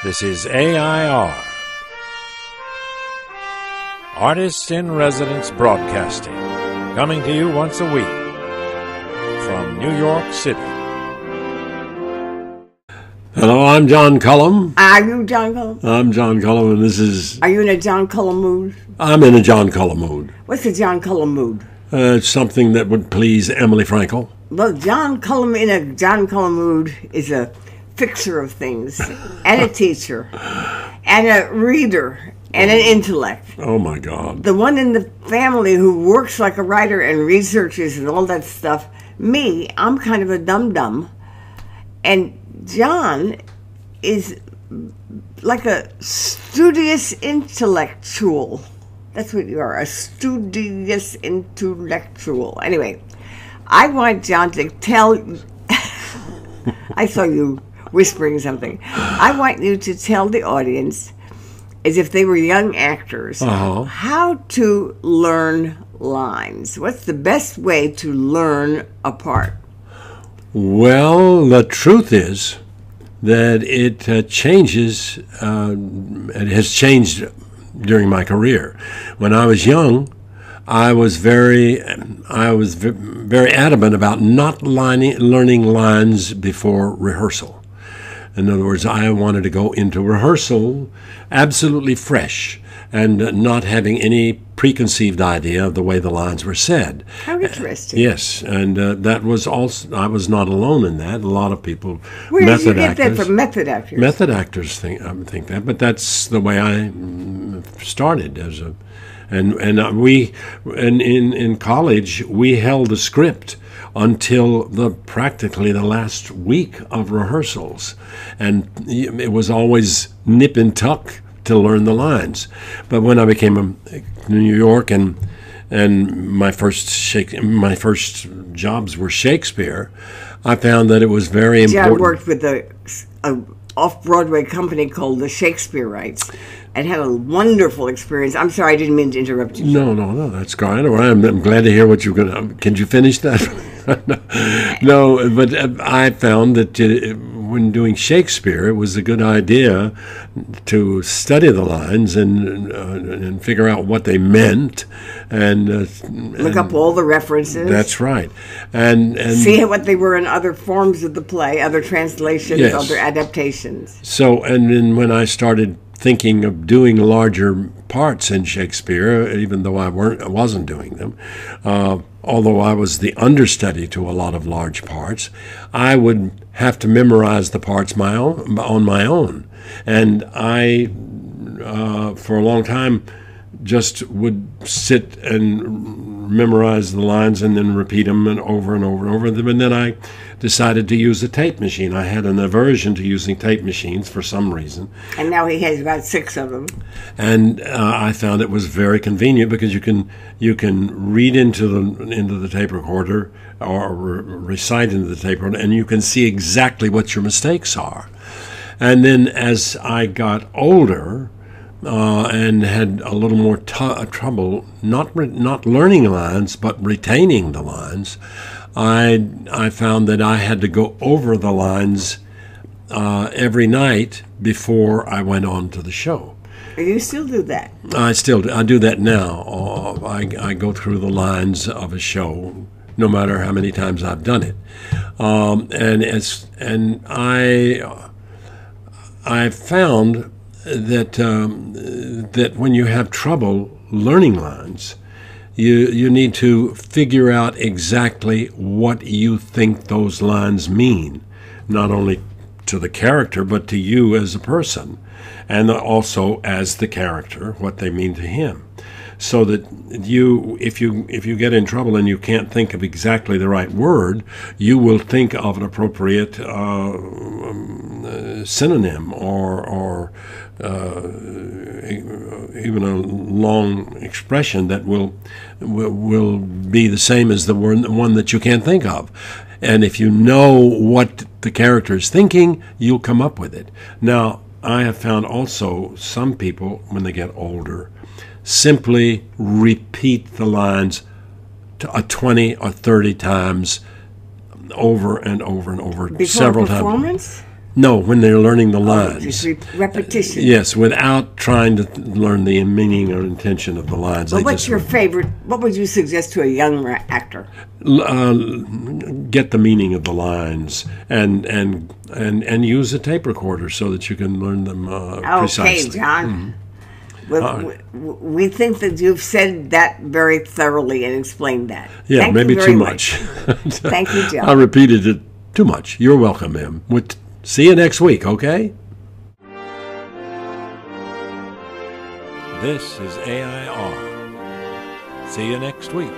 This is AI.R. Artists in Residence Broadcasting, coming to you once a week from New York City. Hello, I'm John Cullum. Are you John Cullum? I'm John Cullum, and this is... Are you in a John Cullum mood? I'm in a John Cullum mood. What's a John Cullum mood? It's something that would please Emily Frankel. Well, John Cullum in a John Cullum mood is a fixer of things, and a teacher, and a reader, and an intellect. Oh, my God. The one in the family who works like a writer and researches and all that stuff. Me, I'm kind of a dum-dum. And John is like a studious intellectual. That's what you are, a studious intellectual. Anyway, I want John to tell... I saw you whispering something. I want you to tell the audience, as if they were young actors, how to learn lines. What's the best way to learn a part? Well, the truth is that it changes. It has changed during my career. When I was young, I was very adamant about not learning lines before rehearsal. In other words, I wanted to go into rehearsal absolutely fresh and not having any preconceived idea of the way the lines were said. How interesting. Yes, and that was also, I was not alone in that. A lot of people, Where did you get that from method actors? Method actors think that, but that's the way I started as a, and in college we held a script until practically the last week of rehearsals, and it was always nip and tuck to learn the lines. But when I became in New York and my first jobs were Shakespeare, I found that it was very important. I worked with a off-Broadway company called the Shakespeareites and had a wonderul experience. I'm sorry, I didn't mean to interrupt you. No, that's great. I'm glad to hear what you're going to... Can you finish that? No, but I found that when doing Shakespeare, it was a good idea to study the lines and figure out what they meant and look up all the references. That's right, and see what they were in other forms of the play, other translations, yes. Other adaptations. So, and then when I started thinking of doing larger parts in Shakespeare, even though I wasn't doing them, although I was the understudy to a lot of large parts, I would have to memorize the parts on my own. And I, for a long time, just would sit and memorize the lines and then repeat them and over and over and over. And then I decided to use a tape machine. I had an aversion to using tape machines for some reason. And now he has about 6 of them. And I found it was very convenient because you can read into the tape recorder or recite into the tape recorder, and you can see exactly what your mistakes are. And then as I got older, and had a little more trouble not learning lines but retaining the lines, I found that I had to go over the lines every night before I went on to the show. You still do that? I do that now. I go through the lines of a show, no matter how many times I've done it, and I found that when you have trouble learning lines, you need to figure out exactly what you think those lines mean, not only to the character but to you as a person, and also as the character, what they mean to him, so that if you get in trouble and you can't think of exactly the right word, you will think of an appropriate synonym or even a long expression that will be the same as the one that you can't think of. And if you know what the character is thinking, you'll come up with it. Now, I have found also some people, when they get older, simply repeat the lines 20 or 30 times over and over and over, before several performance? times. No, when they're learning the lines. Just repetition. Yes, without trying to learn the meaning or intention of the lines. But what's your favorite? What would you suggest to a young actor? Get the meaning of the lines and use a tape recorder so that you can learn them precisely. Okay, John. Well, we think that you've said that very thoroughly and explained that. Yeah, Thank maybe you very too much. Thank you, John. I repeated it too much. You're welcome, ma'am. See you next week, okay? This is AI.R. See you next week.